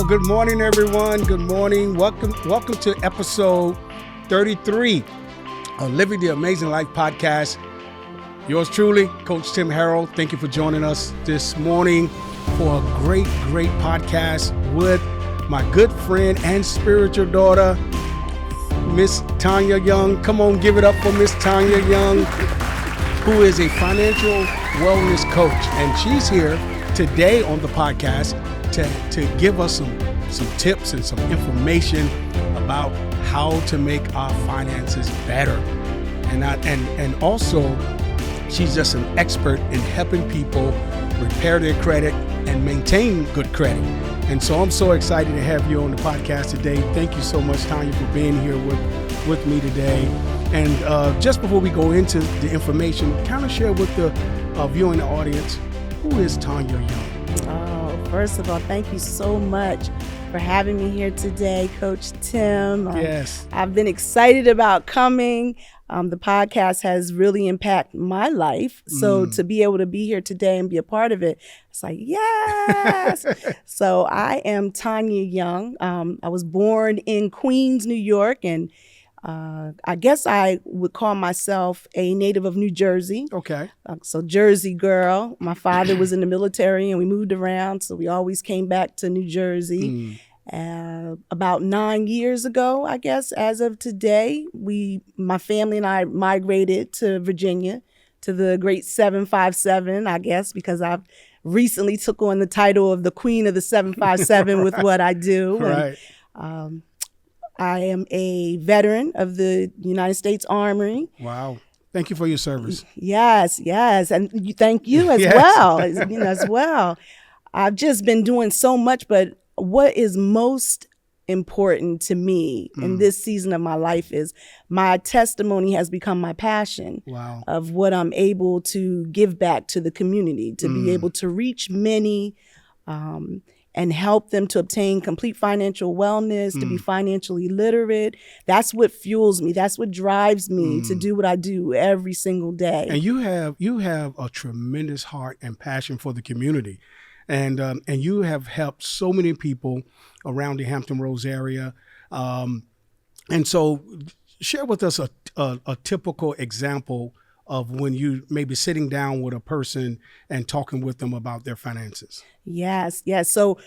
good morning, everyone. Good morning. Welcome to episode 33 of Living the Amazing Life podcast. Yours truly, Coach Tim Harrell. Thank you for joining us this morning for a great podcast with my good friend and spiritual daughter, Miss Tonya Young. Come on, give it up for Miss Tonya Young, who is a financial wellness coach. And she's here today on the podcast to give us some tips and some information about how to make our finances better. And also, she's just an expert in helping people repair their credit and maintain good credit. And so I'm so excited to have you on the podcast today. Thank you so much, Tonya, for being here with me today. And just before we go into the information, kind of share with the viewing audience, who is Tonya Young? First of all, thank you so much for having me here today, Coach Tim. Yes. I've been excited about coming. The podcast has really impacted my life. So to be able to be here today and be a part of it, it's like, yes. So I am Tonya Young. I was born in Queens, New York, and I guess I would call myself a native of New Jersey. Okay. So Jersey girl. My father was in the military and we moved around, so we always came back to New Jersey. About 9 years ago, I guess, as of today, my family and I migrated to Virginia, to the great 757, I guess, because I've recently took on the title of the Queen of the 757 with what I do. Right. And, I am a veteran of the United States Army. Wow. Thank you for your service. Yes. And thank you as well. As well. I've just been doing so much, but what is most important to me in this season of my life is my testimony has become my passion. Wow. Of what I'm able to give back to the community, to be able to reach many, and help them to obtain complete financial wellness, to be financially literate. That's what fuels me. That's what drives me to do what I do every single day. And you have a tremendous heart and passion for the community. And you have helped so many people around the Hampton Roads area. And so share with us a typical example of when you may be sitting down with a person and talking with them about their finances. Yes. So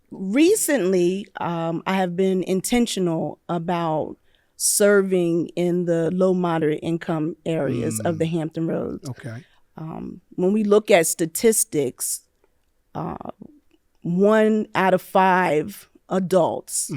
recently, I have been intentional about serving in the low moderate income areas of the Hampton Roads. Okay. When we look at statistics, 1 out of 5 adults,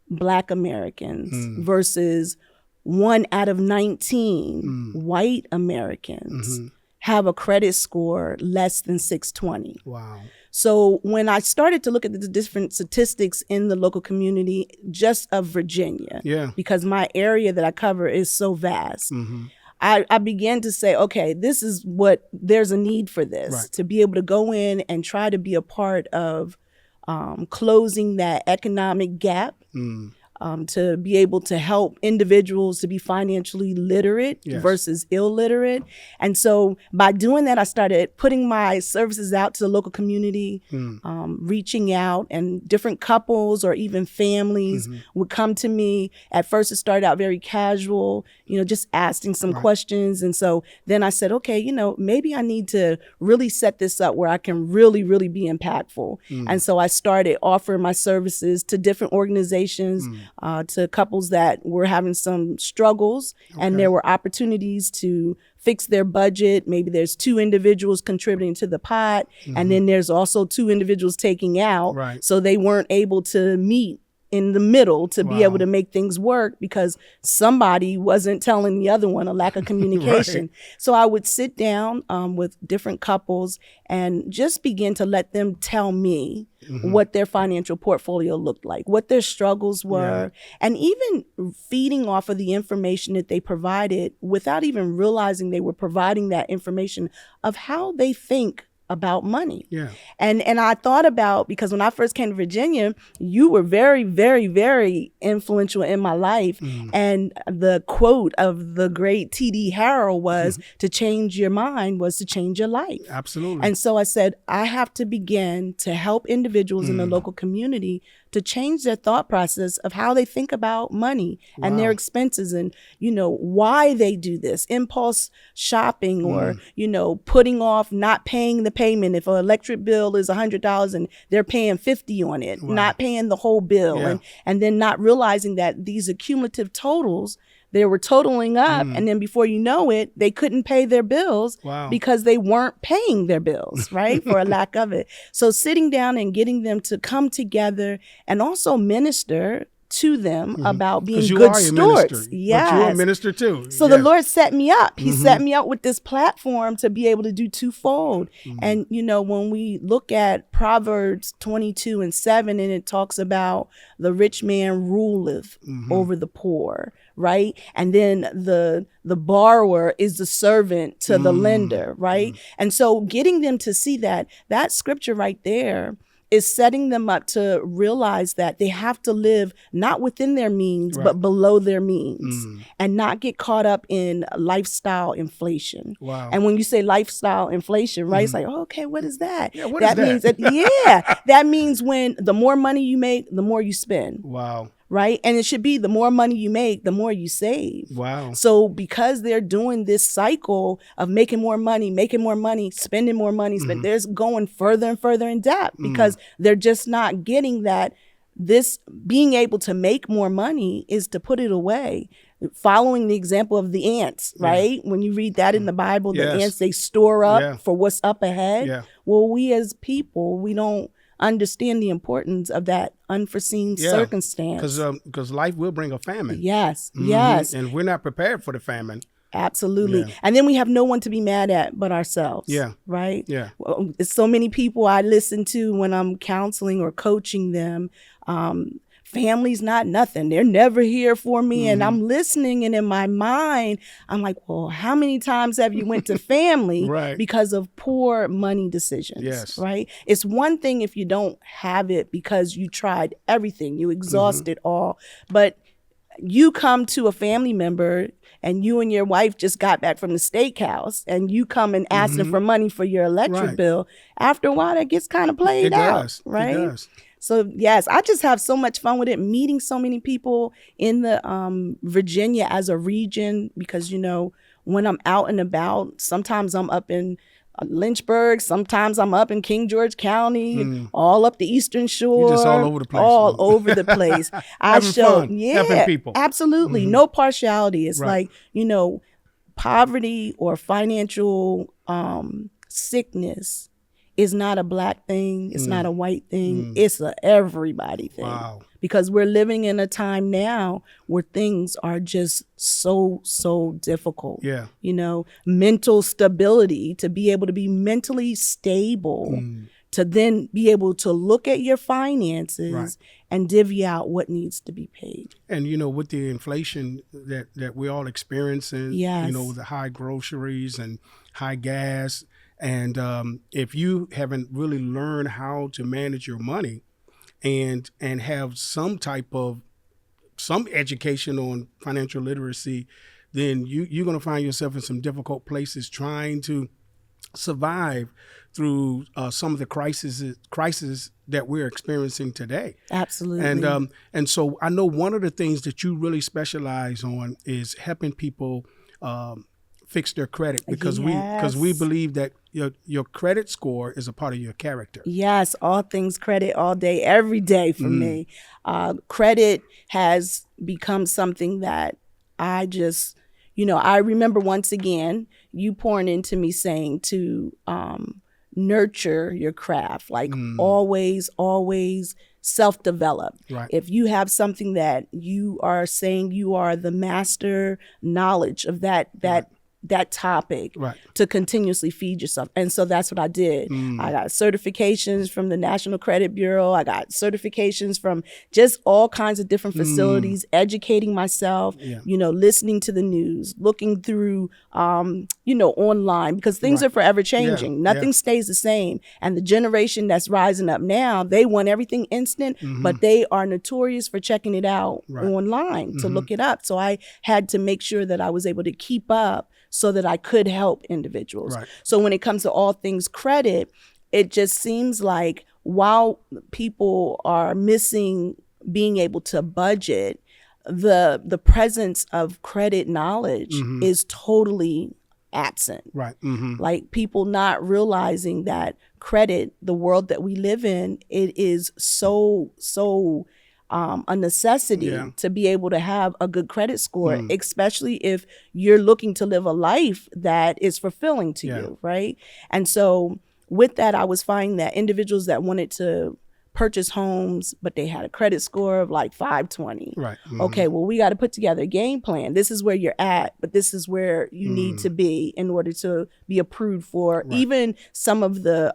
Black Americans, versus 1 out of 19 white Americans have a credit score less than 620. Wow. So when I started to look at the different statistics in the local community just of Virginia, because my area that I cover is so vast, I began to say, okay, this is what, there's a need for this, to be able to go in and try to be a part of closing that economic gap, to be able to help individuals to be financially literate versus illiterate. And so by doing that, I started putting my services out to the local community, reaching out, and different couples or even families would come to me. At first, it started out very casual, just asking some questions. And so then I said, okay, maybe I need to really set this up where I can really, really be impactful. And so I started offering my services to different organizations, to couples that were having some struggles, and there were opportunities to fix their budget. Maybe there's 2 individuals contributing to the pot, and then there's also 2 individuals taking out. So they weren't able to meet in the middle to be able to make things work because somebody wasn't telling the other one, a lack of communication. So I would sit down with different couples and just begin to let them tell me what their financial portfolio looked like, what their struggles were, and even feeding off of the information that they provided without even realizing they were providing that information of how they think about money. Yeah. And I thought about, because when I first came to Virginia, you were very, very, very influential in my life. And the quote of the great T.D. Harrell was, to change your mind was to change your life. Absolutely. And so I said, I have to begin to help individuals in the local community to change their thought process of how they think about money and their expenses, and, you know, why they do this impulse shopping, or, you know, putting off not paying the payment. If an electric bill is $100 and they're paying $50 on it, not paying the whole bill, and then not realizing that these accumulative totals, they were totaling up, and then before you know it, they couldn't pay their bills because they weren't paying their bills, right? For a lack of it. So sitting down and getting them to come together and also minister to them about being good stewards. Yes. But you're a minister too. So the Lord set me up. He set me up with this platform to be able to do twofold. And, you know, when we look at Proverbs 22:7, and it talks about the rich man ruleth over the poor, right? And then the borrower is the servant to the lender, right? And so getting them to see that scripture right there is setting them up to realize that they have to live not within their means, but below their means, and not get caught up in lifestyle inflation. Wow. And when you say lifestyle inflation, right, it's like, oh, okay, what is that? Yeah, what that is means that? That means when the more money you make, the more you spend. Wow. Right? And it should be the more money you make, the more you save. Wow. So because they're doing this cycle of making more money, spending more money, they're going further and further in debt because they're just not getting that this being able to make more money is to put it away. Following the example of the ants, right? When you read that in the Bible, the ants, they store up for what's up ahead. Yeah. Well, we as people, we don't understand the importance of that unforeseen circumstance. Because life will bring a famine. Yes, yes. And we're not prepared for the famine. Absolutely. Yeah. And then we have no one to be mad at but ourselves. Yeah. Right? Yeah. Well, so many people I listen to when I'm counseling or coaching them, family's not nothing. They're never here for me. And I'm listening, and in my mind, I'm like, well, how many times have you went to family because of poor money decisions? Yes. Right? It's one thing if you don't have it because you tried everything, you exhausted all, but you come to a family member and you and your wife just got back from the steakhouse and you come and ask them for money for your electric bill. After a while, that gets kind of played out, right? It does. So yes, I just have so much fun with it, meeting so many people in the Virginia as a region, because, you know, when I'm out and about, sometimes I'm up in Lynchburg, sometimes I'm up in King George County, all up the Eastern Shore. You're just all over the place. All over the place. I show, helping people. Absolutely. No partiality. It's like, you know, poverty or financial sickness is not a black thing. It's not a white thing. It's a everybody thing. Wow. Because we're living in a time now where things are just so difficult. Yeah. You know, mental stability, to be able to be mentally stable, to then be able to look at your finances and divvy out what needs to be paid. And, you know, with the inflation that we're all experiencing, you know, the high groceries and high gas, and if you haven't really learned how to manage your money and have some education on financial literacy, then you're going to find yourself in some difficult places trying to survive through some of the crises that we're experiencing today. Absolutely. And so I know one of the things that you really specialize on is helping people fix their credit, because we believe that your credit score is a part of your character. Yes, all things credit, all day, every day for me. Credit has become something that I just, you know, I remember once again you pouring into me saying to nurture your craft, like always self-develop. Right. If you have something that you are saying you are the master knowledge of that that topic to continuously feed yourself. And so that's what I did. I got certifications from the National Credit Bureau. I got certifications from just all kinds of different facilities, educating myself, listening to the news, looking through, online, because things are forever changing. Nothing stays the same. And the generation that's rising up now, they want everything instant, but they are notorious for checking it out online to look it up. So I had to make sure that I was able to keep up so that I could help individuals. So when it comes to all things credit, it just seems like while people are missing being able to budget, the presence of credit knowledge is totally absent. Like people not realizing that credit, the world that we live in, it is so a necessity to be able to have a good credit score, especially if you're looking to live a life that is fulfilling to you, right? And so with that, I was finding that individuals that wanted to purchase homes, but they had a credit score of like 520. Okay, well, we got to put together a game plan. This is where you're at, but this is where you need to be in order to be approved for even some of the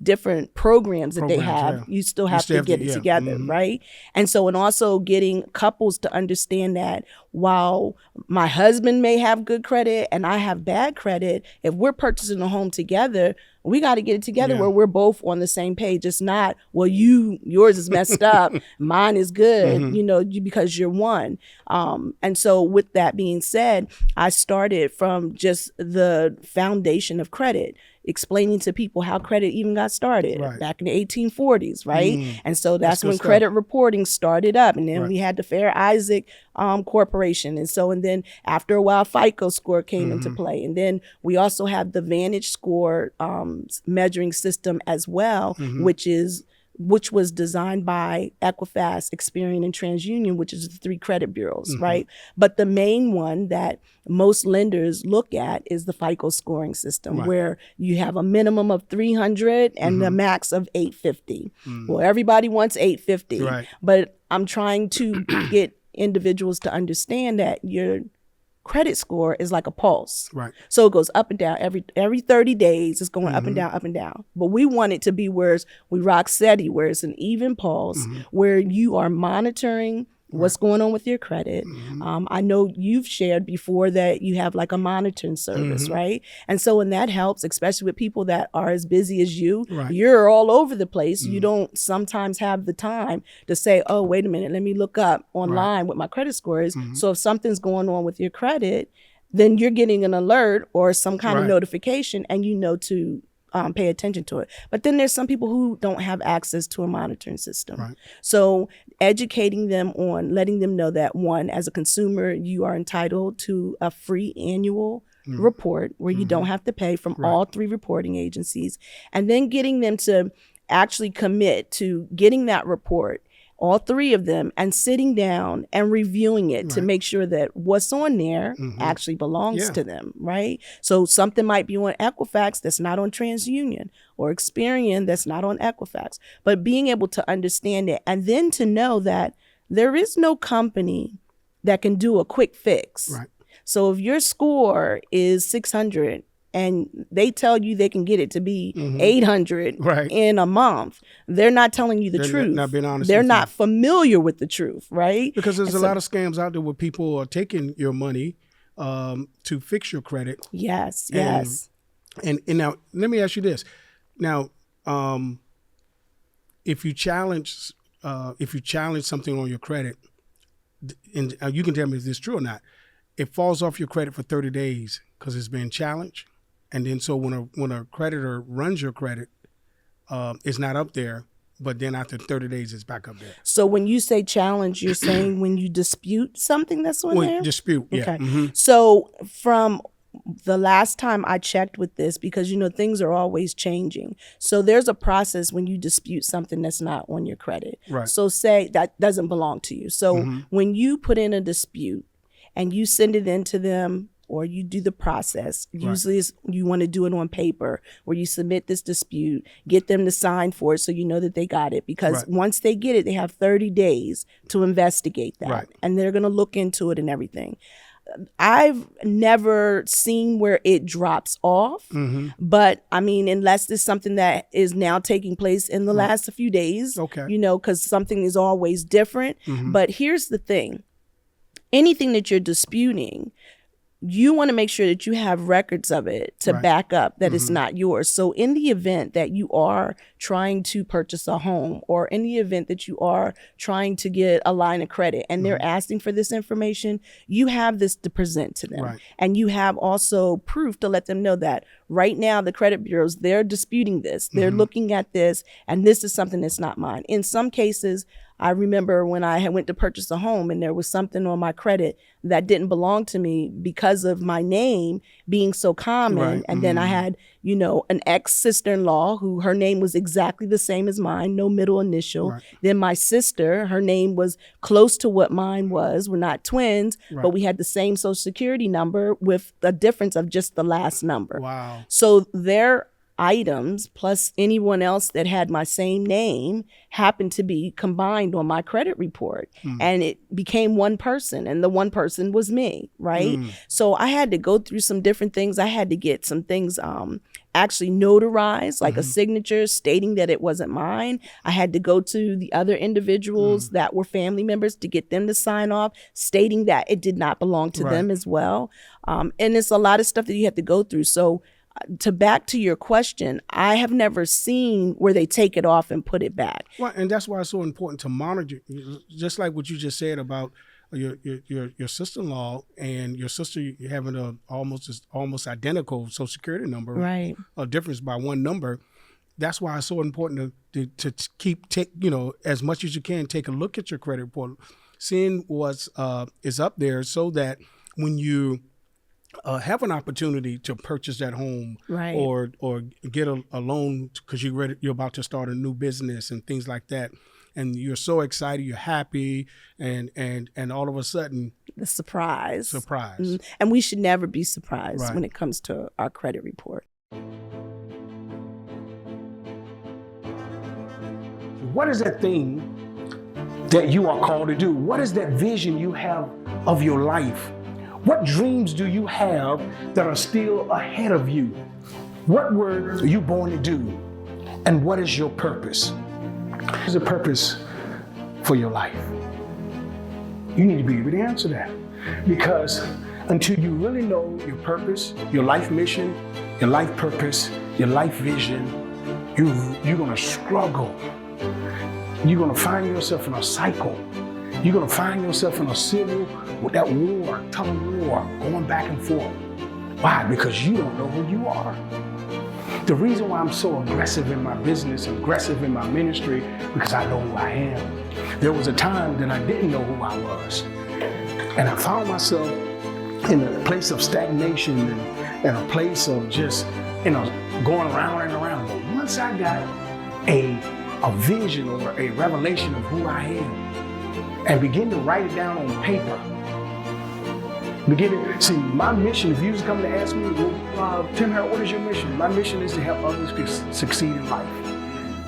different programs that they have. You still have to get it together, right? And so, and also getting couples to understand that while my husband may have good credit and I have bad credit, if we're purchasing a home together, we got to get it together where we're both on the same page. It's not, well, yours is messed up, mine is good, because you're one. And so with that being said, I started from just the foundation of credit, explaining to people how credit even got started back in the 1840s, right? And so that's when credit reporting started up. And then we had the Fair Isaac Corporation. And then after a while, FICO score came into play. And then we also have the Vantage score measuring system as well, which was designed by Equifax, Experian, and TransUnion, which is the 3 credit bureaus, right? But the main one that most lenders look at is the FICO scoring system, where you have a minimum of 300 and the max of 850. Well, everybody wants 850, but I'm trying to get individuals to understand that your credit score is like a pulse. So it goes up and down every 30 days. It's going up and down, up and down. But we want it to be where we rock steady, where it's an even pulse, where you are monitoring what's going on with your credit. I know you've shared before that you have like a monitoring service, right? And so, and that helps, especially with people that are as busy as you. You're all over the place. You don't sometimes have the time to say, oh, wait a minute, let me look up online what my credit score is. So if something's going on with your credit, then you're getting an alert or some kind of notification, and you know to pay attention to it. But then there's some people who don't have access to a monitoring system. So educating them on, letting them know that, one, as a consumer, you are entitled to a free annual report where you don't have to pay from all 3 reporting agencies, and then getting them to actually commit to getting that report, all 3 of them, and sitting down and reviewing it to make sure that what's on there actually belongs to them, right? So something might be on Equifax that's not on TransUnion, or Experian that's not on Equifax. But being able to understand it, and then to know that there is no company that can do a quick fix. So if your score is 600, and they tell you they can get it to be 800 in a month, they're not telling you the truth. Not being honest. They're not familiar with the truth, right? Because there's a lot of scams out there where people are taking your money to fix your credit. Yes. And now, let me ask you this. Now, if you challenge something on your credit, and you can tell me if this is true or not, it falls off your credit for 30 days because it's been challenged. And then so when a creditor runs your credit, it's not up there, but then after 30 days, it's back up there. So when you say challenge, you're saying when you dispute something that's on there? Dispute, yeah. Okay. So from the last time I checked with this, because, things are always changing. So there's a process when you dispute something that's not on your credit. So say that doesn't belong to you. So when you put in a dispute and you send it in to them, or you do the process. Usually you want to do it on paper, where you submit this dispute, get them to sign for it so you know that they got it. Because once they get it, they have 30 days to investigate that. And they're going to look into it and everything. I've never seen where it drops off, but I mean, unless it's something that is now taking place in the last few days, you know, because something is always different. But here's the thing. Anything that you're disputing, you want to make sure that you have records of it to back up that it's not yours. So in the event that you are trying to purchase a home, or in the event that you are trying to get a line of credit and they're asking for this information, you have this to present to them. And you have also proof to let them know that right now the credit bureaus, they're disputing this. They're looking at this, and this is something that's not mine. In some cases, I remember when I had went to purchase a home and there was something on my credit that didn't belong to me because of my name being so common. And then I had, you know, an ex-sister-in-law who her name was exactly the same as mine, no middle initial. Then my sister, her name was close to what mine was. We're not twins, but we had the same social security number with a difference of just the last number. So their items plus anyone else that had my same name happened to be combined on my credit report, and it became one person, and the one person was me, right? So I had to go through some different things. I had to get some things actually notarized, like a signature stating that it wasn't mine. I had to go to the other individuals that were family members to get them to sign off, stating that it did not belong to them as well. And it's a lot of stuff that you have to go through. So to back to your question, I have never seen where they take it off and put it back. Well, and that's why it's so important to monitor, just like what you just said about your sister-in-law and your sister having a almost identical Social Security number, a difference by one number. That's why it's so important to keep as much as you can, take a look at your credit report, seeing what's is up there, so that when you have an opportunity to purchase that home, or get a loan because you're about to start a new business and things like that, and you're so excited, you're happy, and all of a sudden the surprise. And we should never be surprised when it comes to our credit report. What is that thing that you are called to do? What is that vision you have of your life? What dreams do you have that are still ahead of you? What were you born to do? And what is your purpose? What is the purpose for your life? You need to be able to answer that. Because until you really know your purpose, your life mission, your life purpose, your life vision, you're going to struggle. You're going to find yourself in a cycle. You're going to find yourself in a civil, with that war, tug of war, going back and forth. Why? Because you don't know who you are. The reason why I'm so aggressive in my business, aggressive in my ministry, because I know who I am. There was a time that I didn't know who I was. And I found myself in a place of stagnation and a place of just, going around and around. But once I got a vision or a revelation of who I am, and begin to write it down on paper. See, my mission, if you was coming to ask me, Tim Harrell, what is your mission? My mission is to help others succeed in life.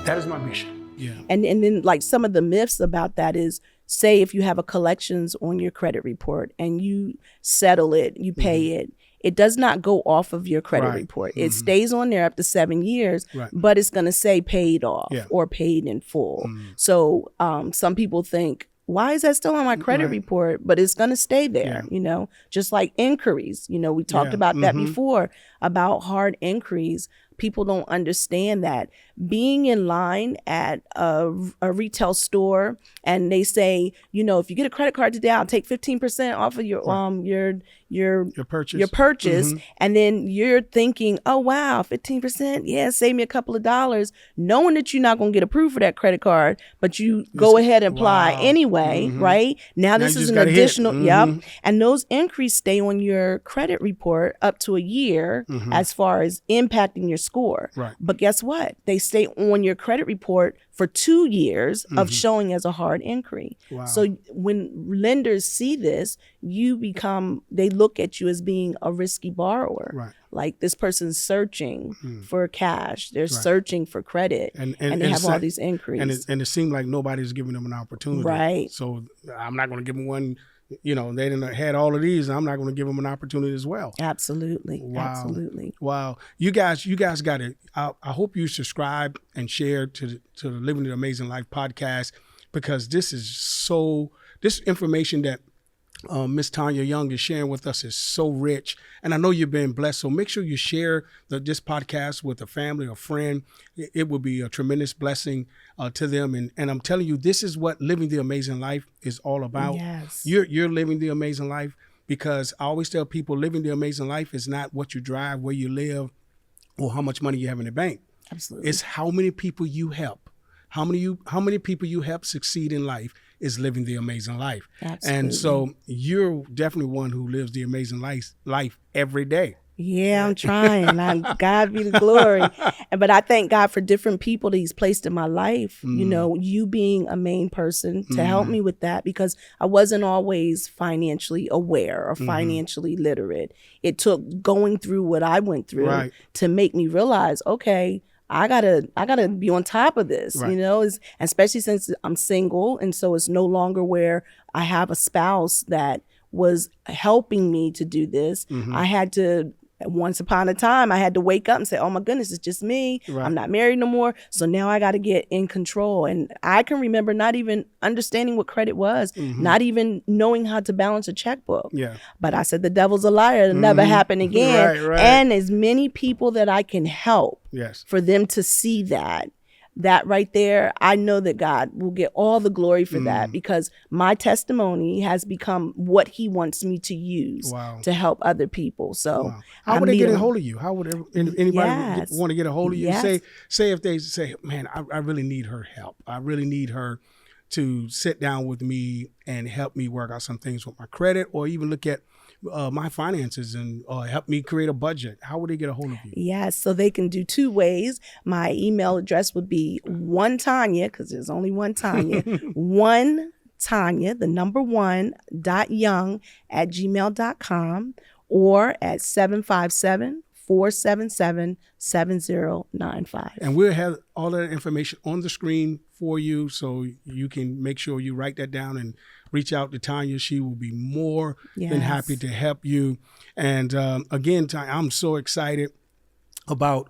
That is my mission. Yeah. And then like some of the myths about that is, say if you have a collections on your credit report and you settle it, you pay it, it does not go off of your credit report. It stays on there up to 7 years, but it's going to say paid off or paid in full. So some people think, why is that still on my credit report? But it's going to stay there, just like inquiries. We talked about that before, about hard inquiries. People don't understand that being in line at a retail store and they say, if you get a credit card today, I'll take 15% off of your purchase. And then you're thinking, oh, wow, 15%. Yeah, save me a couple of dollars, knowing that you're not going to get approved for that credit card, but you go ahead and apply anyway, right? Now this is an additional, and those inquiries stay on your credit report up to a year as far as impacting your score. But guess what? They stay on your credit report for 2 years of showing as a hard inquiry. So when lenders see this, they look at you as being a risky borrower. Like this person's searching for cash, they're searching for credit, and they have all these inquiries. And it seems like nobody's giving them an opportunity. So I'm not going to give them one they didn't had all of these, and I'm not going to give them an opportunity as well. Absolutely. Wow. Absolutely. Wow. You guys got it. I hope you subscribe and share to the Living the Amazing Life podcast, because this information that Miss Tonya Young is sharing with us is so rich, and I know you've been blessed. So make sure you share this podcast with a family or friend. It will be a tremendous blessing to them. And I'm telling you, this is what Living the Amazing Life is all about. Yes. You're living the amazing life, because I always tell people, living the amazing life is not what you drive, where you live, or how much money you have in the bank. Absolutely. It's how many people you help. How many people you help succeed in life is living the amazing life. Absolutely. And so you're definitely one who lives the amazing life every day. Yeah, I'm trying. God be the glory. But I thank God for different people that he's placed in my life. You being a main person to help me with that, because I wasn't always financially aware or financially literate. It took going through what I went through to make me realize, okay, I gotta be on top of this, especially since I'm single. And so it's no longer where I have a spouse that was helping me to do this. I had to, once upon a time, I had to wake up and say, oh my goodness, it's just me. I'm not married no more. So now I got to get in control. And I can remember not even understanding what credit was, not even knowing how to balance a checkbook. Yeah. But I said, the devil's a liar. It'll never happen again. Right. And as many people that I can help for them to see that right there, I know that God will get all the glory for that, because my testimony has become what he wants me to use to help other people. So how would they get a hold of you? How would anybody want to get a hold of you? Say if they say, man, I really need her help. I really need her to sit down with me and help me work out some things with my credit, or even look at my finances and help me create a budget. How would they get a hold of you? Yes, so they can do two ways. My email address would be one Tonya, because there's only one Tonya, one Tonya, the number 1.young@gmail.com, or at 757-477-7095. And we'll have all that information on the screen for you, so you can make sure you write that down and reach out to Tonya. She will be more than happy to help you. And again, Tonya, I'm so excited about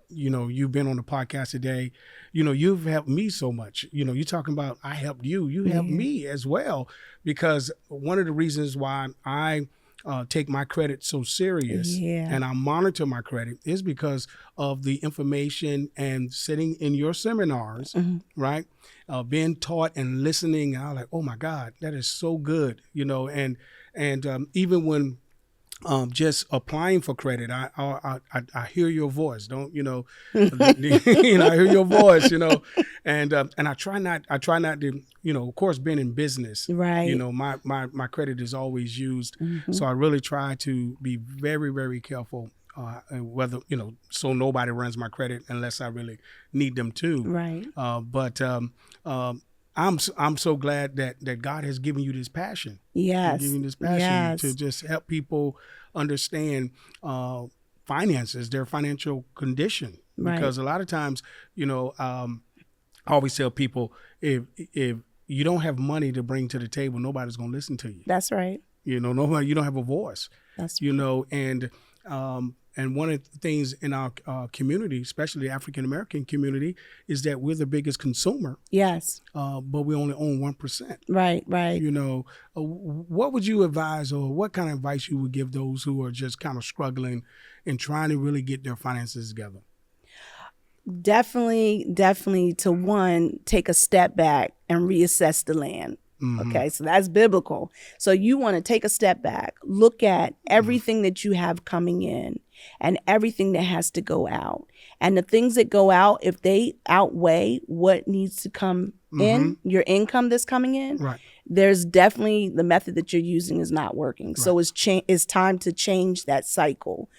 you've been on the podcast today. You've helped me so much. You're talking about I helped you. You helped me as well, because one of the reasons why I take my credit so serious and I monitor my credit is because of the information and sitting in your seminars, right? Being taught and listening. And I'm like, oh my God, that is so good, and even when just applying for credit, I hear your voice. I hear your voice, and I try not to, of course, being in business, right? My credit is always used, so I really try to be very, very careful, whether so nobody runs my credit unless I really need them to, right? I'm so glad that God has given you this passion. Yes. Giving you this passion to just help people understand finances, their financial condition. Right. Because a lot of times, I always tell people, if you don't have money to bring to the table, nobody's going to listen to you. That's right. You don't have a voice. That's right. And one of the things in our community, especially the African-American community, is that we're the biggest consumer. Yes. But we only own 1%. Right. What would you advise, or what kind of advice you would give those who are just kind of struggling and trying to really get their finances together? Definitely to one, take a step back and reassess the land. Okay, so that's biblical. So you want to take a step back, look at everything that you have coming in and everything that has to go out. And the things that go out, if they outweigh what needs to come in, your income that's coming in, there's definitely the method that you're using is not working. Right. So it's time to change that cycle.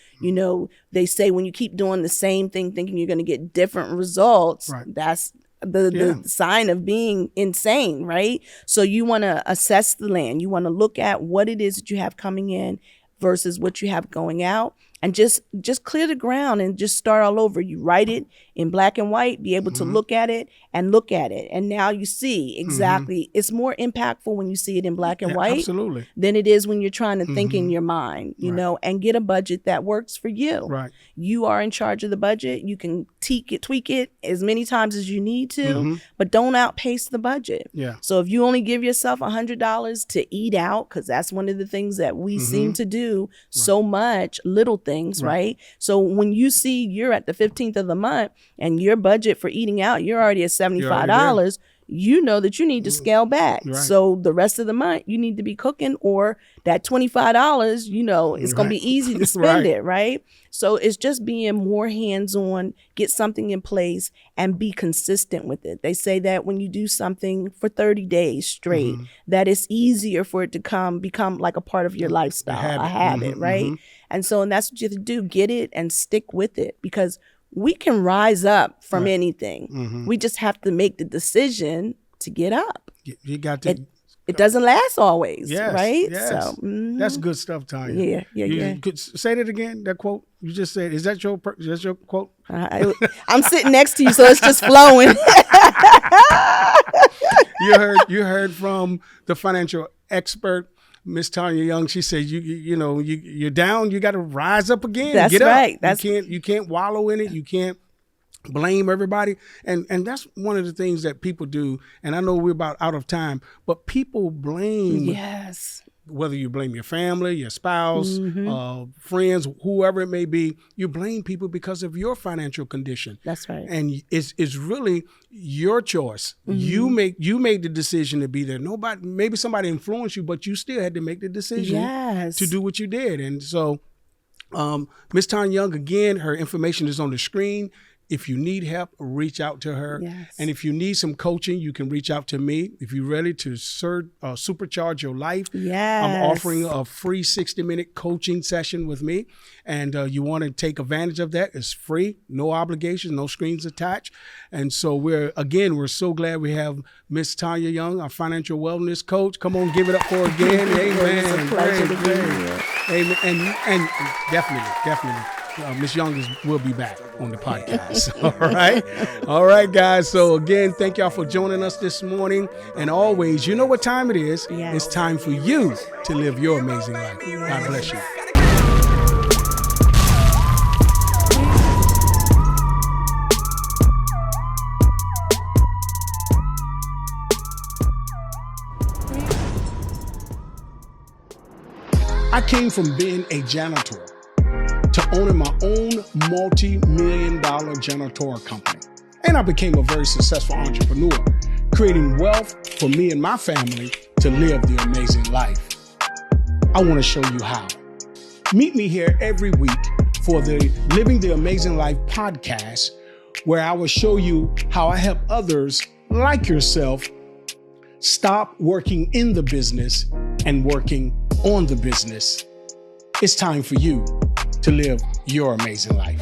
They say when you keep doing the same thing, thinking you're going to get different results, that's the sign of being insane, right? So you want to assess the land. You want to look at what it is that you have coming in versus what you have going out. and just clear the ground and just start all over. You write it in black and white, be able to look at it. And now you see exactly, it's more impactful when you see it in black and white than it is when you're trying to think in your mind, you know, and get a budget that works for you. Right. You are in charge of the budget. You can tweak it as many times as you need to, but don't outpace the budget. Yeah. So if you only give yourself $100 to eat out, because that's one of the things that we seem to do so much, little things, right? So when you see you're at the 15th of the month and your budget for eating out, you're already at $75, you know that you need to scale back. Right. So the rest of the month, you need to be cooking, or that $25, you know, it's going to be easy to spend it, right? So it's just being more hands-on, get something in place, and be consistent with it. They say that when you do something for 30 days straight, that it's easier for it to become like a part of your lifestyle, a habit, right? And so, and that's what you have to do, get it and stick with it, because we can rise up from anything. We just have to make the decision to get up. You got to. It doesn't last always, right? Yes. So that's good stuff, Tonya. Yeah. Could say that again. That quote you just said. Is that your quote? I'm sitting next to you, so it's just flowing. You heard from the financial expert, Miss Tonya Young. She said, you're down. You got to rise up again. That's get right. Up. You can't wallow in it. You can't blame everybody. And that's one of the things that people do. And I know we're about out of time, but people blame. Yes. Whether you blame your family, your spouse, friends, whoever it may be, you blame people because of your financial condition. That's right. And it's really your choice. You made the decision to be there. Maybe somebody influenced you, but you still had to make the decision to do what you did. And so Miss Tonya Young, again, her information is on the screen. If you need help, reach out to her. Yes. And if you need some coaching, you can reach out to me. If you're ready to supercharge your life, I'm offering a free 60-minute coaching session with me. And you want to take advantage of that. It's free, no obligations, no strings attached. And so we're so glad we have Miss Tonya Young, our financial wellness coach. Come on, give it up for her again. Amen. It's a pleasure to be here. Amen. And definitely. Ms. Young will be back on the podcast. All right, guys. So again, thank y'all for joining us this morning. And always, you know what time it is. Yes. It's time for you to live your amazing life. God bless you. I came from being a janitor to owning my own multi-million-dollar janitorial company. And I became a very successful entrepreneur, creating wealth for me and my family to live the amazing life. I want to show you how. Meet me here every week for the Living the Amazing Life podcast, where I will show you how I help others like yourself stop working in the business and working on the business. It's time for you to live your amazing life.